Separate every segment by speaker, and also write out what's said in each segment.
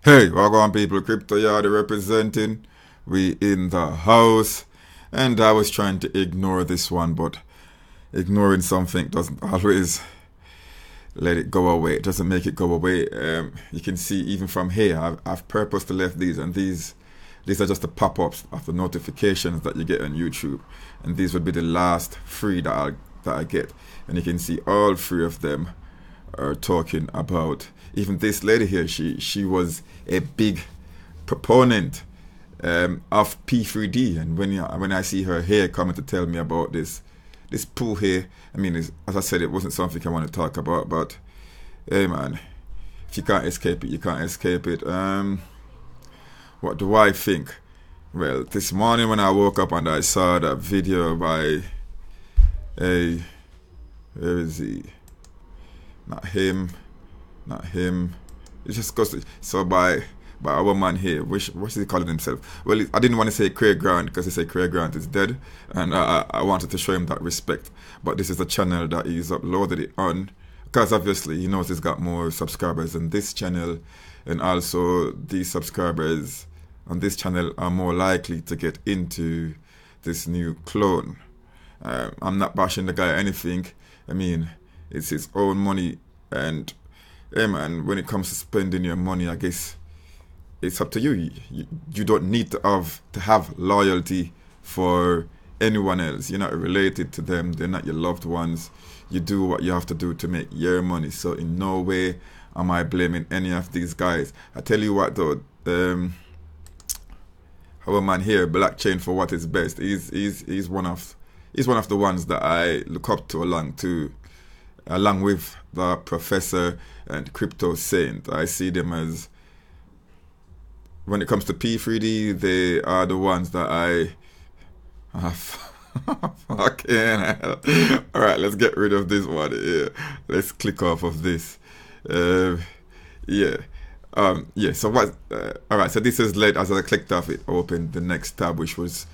Speaker 1: Hey, welcome people, Crypto Yard representing. We in the house. And I was trying to ignore this one, but ignoring something doesn't always let it go away. It doesn't make it go away. You can see even from here, I've purposely left these, and these are just the pop-ups of the notifications that you get on YouTube. And these would be the last three that I get. And you can see all three of them are talking about. Even this lady here, she was a big proponent of P3D, and when I see her here coming to tell me about this Pooh here, I mean, as I said, it wasn't something I want to talk about, but hey man, if you can't escape it, you can't escape it. What do I think? Well, this morning when I woke up and I saw that video by where is he? Not him. It just goes so by our man here. What's he calling himself? Well, I didn't want to say Craig Grant because he said Craig Grant is dead, and I wanted to show him that respect. But this is the channel that he's uploaded it on, because obviously he knows he's got more subscribers than this channel, and also these subscribers on this channel are more likely to get into this new clone. I'm not bashing the guy or anything. I mean, it's his own money, and hey man, when it comes to spending your money, I guess it's up to you. You don't need to have loyalty for anyone else. You're not related to them. They're not your loved ones. You do what you have to do to make your money. So in no way am I blaming any of these guys. I tell you what though, our man here, Blockchain for what is best. He's one of the ones that I look up to along with the professor and crypto saint. I see them as, when it comes to P3D, they are the ones that I fucking hell. Alright, let's get rid of this one here. Let's click off of this. So what alright, so this has led, as I clicked off it, opened the next tab, which was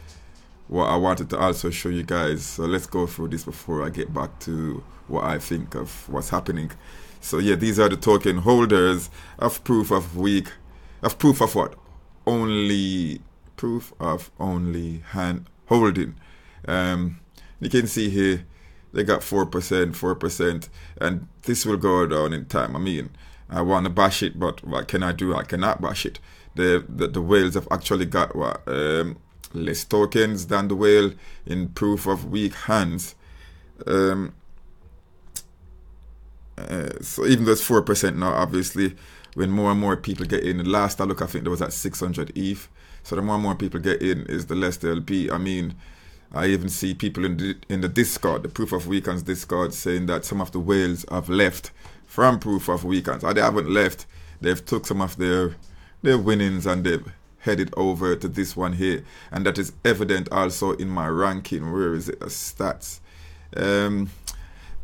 Speaker 1: what I wanted to also show you guys. So let's go through this before I get back to what I think of what's happening. So yeah, these are the token holders of proof of only hand holding. You can see here they got 4%, and this will go down in time. I mean, I want to bash it, but what can I do? I cannot bash it. The whales have actually got what less tokens than the whale in proof of weak hands. So even though it's 4% now, obviously, when more and more people get in, the last I look, I think there was at 600 ETH. So the more and more people get in, is the less there'll be. I mean, I even see people in the Discord, the Proof of Weekends Discord, saying that some of the whales have left from Proof of Weekends. Or they haven't left, they've took some of their winnings and they've headed over to this one here. And that is evident also in my ranking. Where is it? The stats.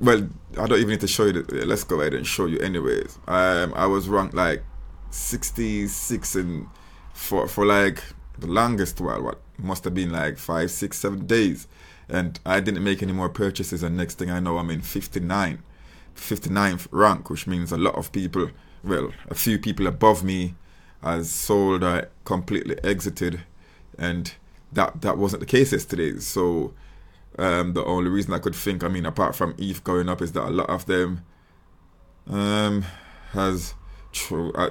Speaker 1: Well, I don't even need to show you. Let's go ahead and show you anyways. I was ranked like 66 and for like the longest while, what must have been like 5, 6, 7 days, and I didn't make any more purchases, and next thing I know I'm in 59th rank, which means a lot of people, well, a few people above me has sold or completely exited, and that wasn't the case yesterday. So the only reason I could think, I mean, apart from ETH going up, is that a lot of them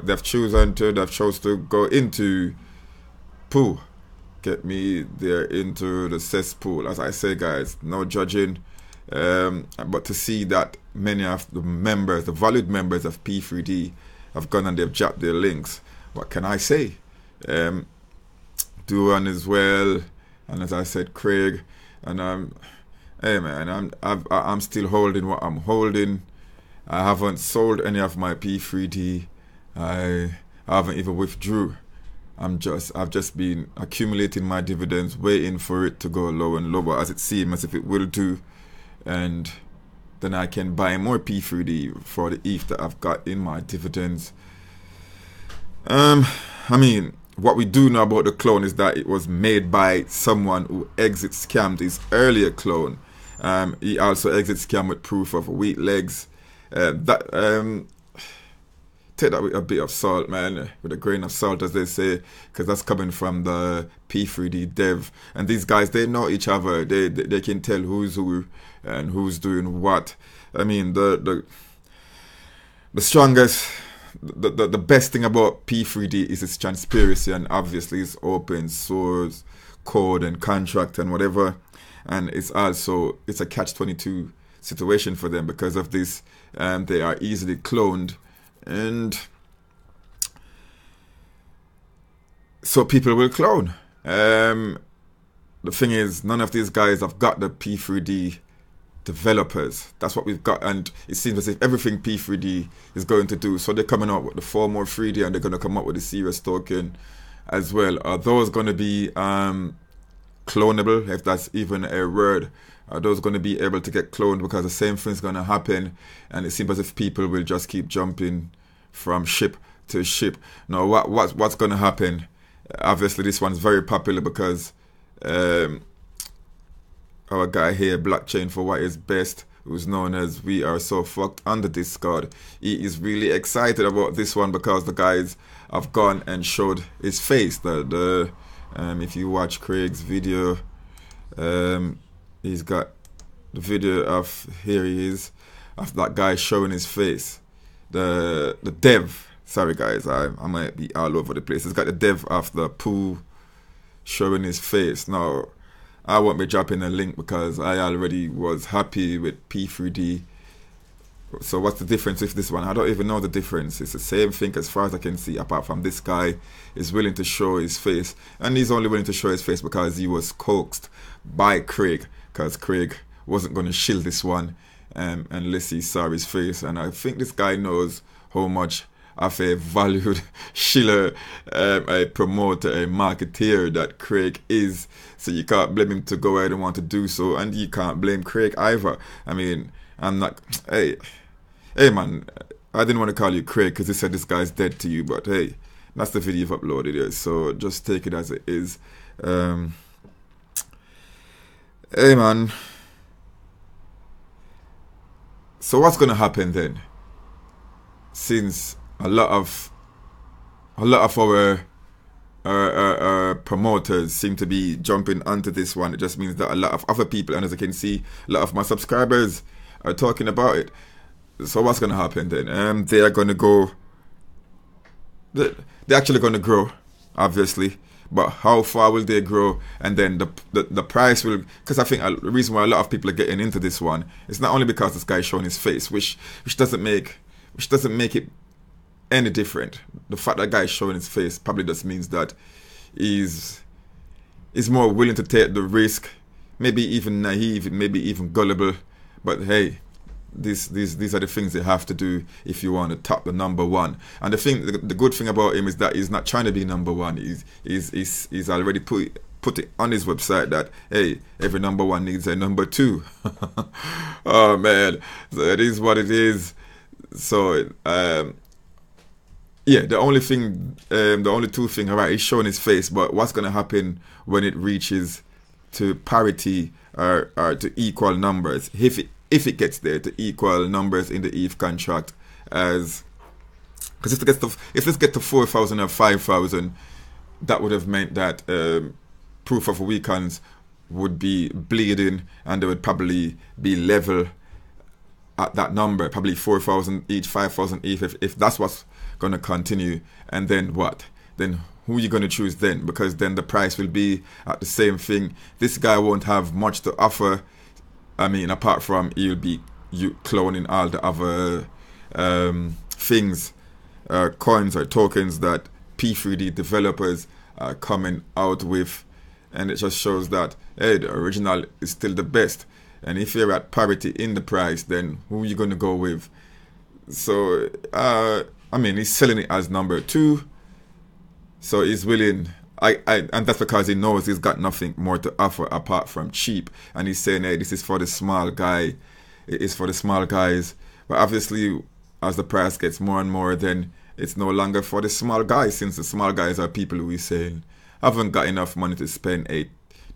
Speaker 1: they've chose to go into Pooh. Get me there into the cesspool. As I say, guys, no judging, but to see that many of the members, the valued members of P3D, have gone and they've dropped their links, what can I say? Duan as well, and as I said, Craig. And hey man, I'm still holding what I'm holding. I haven't sold any of my P3D. I haven't even withdrew. I've just been accumulating my dividends, waiting for it to go low and lower, as it seems as if it will do, and then I can buy more P3D for the ETH that I've got in my dividends. I mean, what we do know about the clone is that it was made by someone who exit scammed his earlier clone. He also exit scammed with proof of weak legs. To take that with a bit of salt, man, with a grain of salt, as they say, because that's coming from the P3D dev. And these guys, they know each other. They can tell who's who and who's doing what. I mean, the strongest, the best thing about P3D is its transparency, and obviously it's open source code and contract and whatever. And it's a catch-22 situation for them because of this. They are easily cloned, and so people will clone. The thing is, none of these guys have got the P3D developers. That's what we've got, and it seems as if everything P3D is going to do. So they're coming out with the 4 more 3D, and they're going to come up with the Serious token as well. Are those going to be clonable, if that's even a word? Are those going to be able to get cloned? Because the same thing's going to happen, and it seems as if people will just keep jumping from ship to ship. Now, what's going to happen? Obviously, this one's very popular because our guy here, Blockchain for What Is Best, who's known as We Are So Fucked on the Discord, he is really excited about this one because the guys have gone and showed his face. If you watch Craig's video, he's got the video of, here he is, of that guy showing his face. The dev, sorry guys, I might be all over the place. He's got the dev of the Pooh showing his face. Now, I won't be dropping a link because I already was happy with P3D. So what's the difference with this one? I don't even know the difference. It's the same thing as far as I can see, apart from this guy is willing to show his face. And he's only willing to show his face because he was coaxed by Craig, because Craig wasn't going to shield this one unless he saw his face. And I think this guy knows how much of a valued shiller, a promoter, a marketeer that Craig is. So you can't blame him to go ahead and want to do so, and you can't blame Craig either. I mean, I'm not, hey man, I didn't want to call you Craig because he said this guy's dead to you, but hey, that's the video you've uploaded here, so just take it as it is. Hey man, so what's gonna happen then? Since a lot of our promoters seem to be jumping onto this one, it just means that a lot of other people, and as I can see, a lot of my subscribers are talking about it. So what's going to happen then? They are going to go, they're actually going to grow, obviously, but how far will they grow? And then the price will, because I think the reason why a lot of people are getting into this one is not only because this guy's showing his face, which doesn't make it any different. The fact that guy is showing his face probably just means that he's more willing to take the risk, maybe even naive, maybe even gullible. But hey, these are the things you have to do if you want to top the number one. And the good thing about him is that he's not trying to be number one. He's already put it on his website that, hey, every number one needs a number two. Oh man, so it is what it is. So yeah, the only two things, all right, he's showing his face, but what's going to happen when it reaches to parity or to equal numbers? If it gets there to equal numbers in the ETH contract, as because if this gets to 4,000 or 5,000, that would have meant that proof of weekends would be bleeding, and they would probably be level at that number, probably 4,000 each, 5,000 each, if that's what's going to continue. And then what? Then who are you going to choose then? Because then the price will be at the same thing. This guy won't have much to offer. I mean, apart from he'll be cloning all the other things, coins or tokens that P3D developers are coming out with. And it just shows that, hey, the original is still the best. And if you're at parity in the price, then who are you going to go with? So, I mean, he's selling it as number two. So he's willing, and that's because he knows he's got nothing more to offer apart from cheap. And he's saying, hey, this is for the small guy. It is for the small guys. But obviously, as the price gets more and more, then it's no longer for the small guys, since the small guys are people who is saying haven't got enough money to spend $9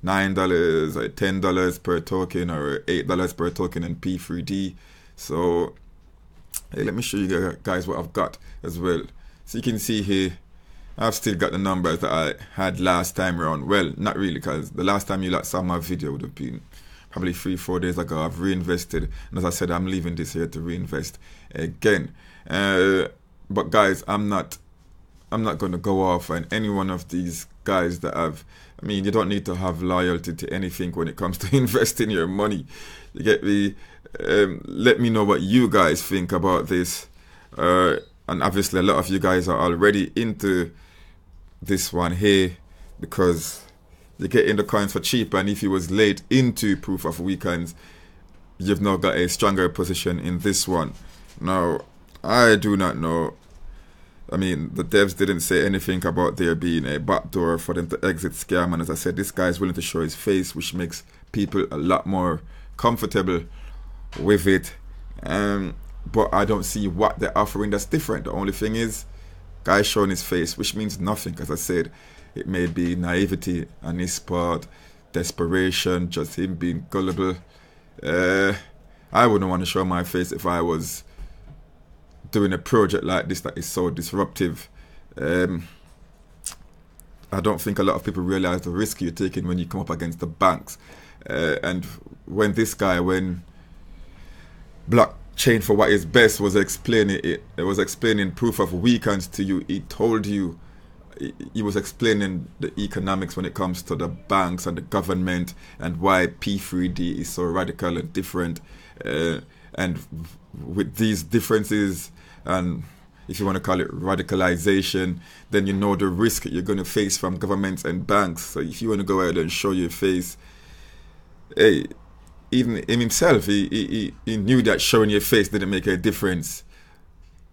Speaker 1: or $10 per token or $8 per token in P3D. So Hey, let me show you guys what I've got as well. So you can see here, I've still got the numbers that I had last time around. Well, not really, because the last time you lot saw my video would have been probably 3-4 days ago. I've reinvested, and as I said, I'm leaving this here to reinvest again. But guys, I'm not going to go off on any one of these guys that have. I mean, you don't need to have loyalty to anything when it comes to investing your money. You get me? Let me know what you guys think about this. And obviously, a lot of you guys are already into this one here because you're getting the coins for cheap. And if you was late into proof of weekends, you've now got a stronger position in this one. Now, I do not know. I mean, the devs didn't say anything about there being a backdoor for them to exit scam. And as I said, this guy is willing to show his face, which makes people a lot more comfortable with it. But I don't see what they're offering that's different. The only thing is, guy showing his face, which means nothing. As I said, it may be naivety on his part, desperation, just him being gullible. I wouldn't want to show my face if I was doing a project like this that is so disruptive. I don't think a lot of people realize the risk you're taking when you come up against the banks. And when this guy, when Blockchain for What Is Best was explaining it was explaining proof of weekends to you, he told you, he was explaining the economics when it comes to the banks and the government and why P3D is so radical and different. And with these differences, and if you want to call it radicalization, then you know the risk you're going to face from governments and banks. So if you want to go ahead and show your face, hey, even him himself, he knew that showing your face didn't make a difference.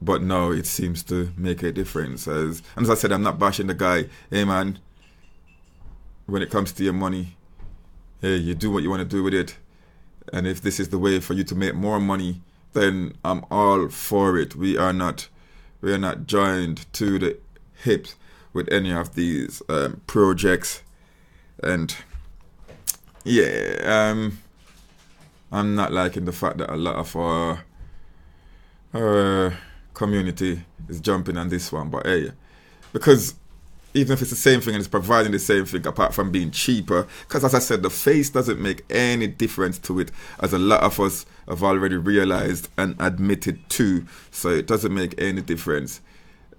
Speaker 1: But no, it seems to make a difference. As I said, I'm not bashing the guy. Hey man, when it comes to your money, hey, you do what you want to do with it. And if this is the way for you to make more money, then I'm all for it. We are not joined to the hip with any of these projects. And yeah, I'm not liking the fact that a lot of our community is jumping on this one. But hey, because even if it's the same thing and it's providing the same thing apart from being cheaper, because as I said, the face doesn't make any difference to it, as a lot of us have already realized and admitted to, so it doesn't make any difference.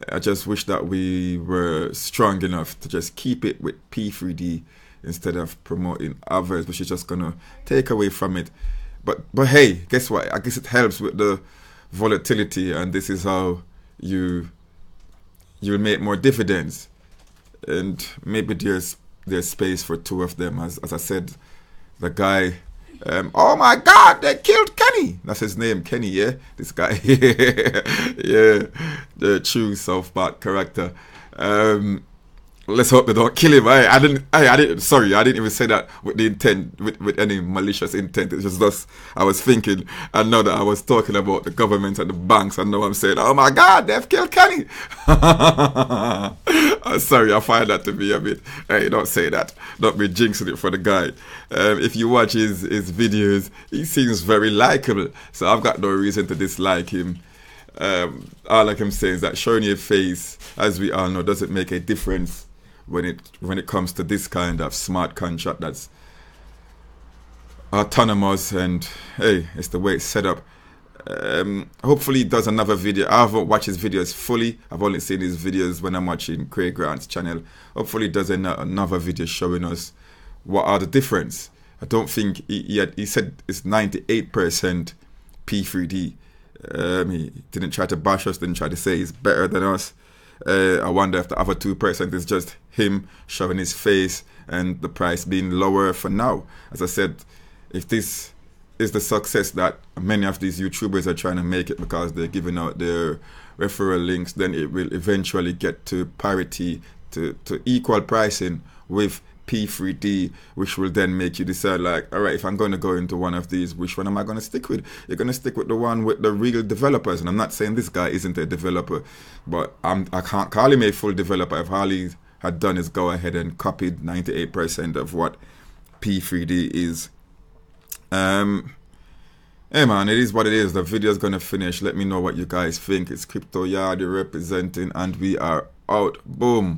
Speaker 1: I just wish that we were strong enough to just keep it with P3D instead of promoting others, which is just gonna take away from it. But hey, guess what? I guess it helps with the volatility, and this is how you'll make more dividends. And maybe there's space for two of them. As I said, the guy, oh my God, they killed Kenny. That's his name, Kenny, yeah? This guy, yeah, the true South Park character. Let's hope they don't kill him. I didn't even say that with the intent, with any malicious intent. It's just thus I was thinking. I know that I was talking about the government and the banks. I know I'm saying, oh my God, they've killed Kenny. Sorry, I find that to be a bit. Hey, don't say that. Don't be jinxing it for the guy. If you watch his videos, he seems very likable. So I've got no reason to dislike him. All I can say is that showing your face, as we all know, doesn't make a difference when it comes to this kind of smart contract that's autonomous, and hey, it's the way it's set up. Hopefully he does another video. I haven't watched his videos fully. I've only seen his videos when I'm watching Craig Grant's channel. Hopefully he does another video showing us what are the difference. I don't think he said it's 98% P3D. He didn't try to bash us, didn't try to say he's better than us. I wonder if the other 2% is just him showing his face and the price being lower for now. As I said, if this is the success that many of these YouTubers are trying to make it because they're giving out their referral links, then it will eventually get to parity, to equal pricing with P3D, which will then make you decide, like, all right, if I'm going to go into one of these, which one am I going to stick with? You're going to stick with the one with the real developers. And I'm not saying this guy isn't a developer, but I can't call him a full developer if all he had done is go ahead and copied 98% of what P3D is. Hey man, it is what it is. The video is gonna finish. Let me know what you guys think. It's Crypto Yardy representing, and we are out. Boom.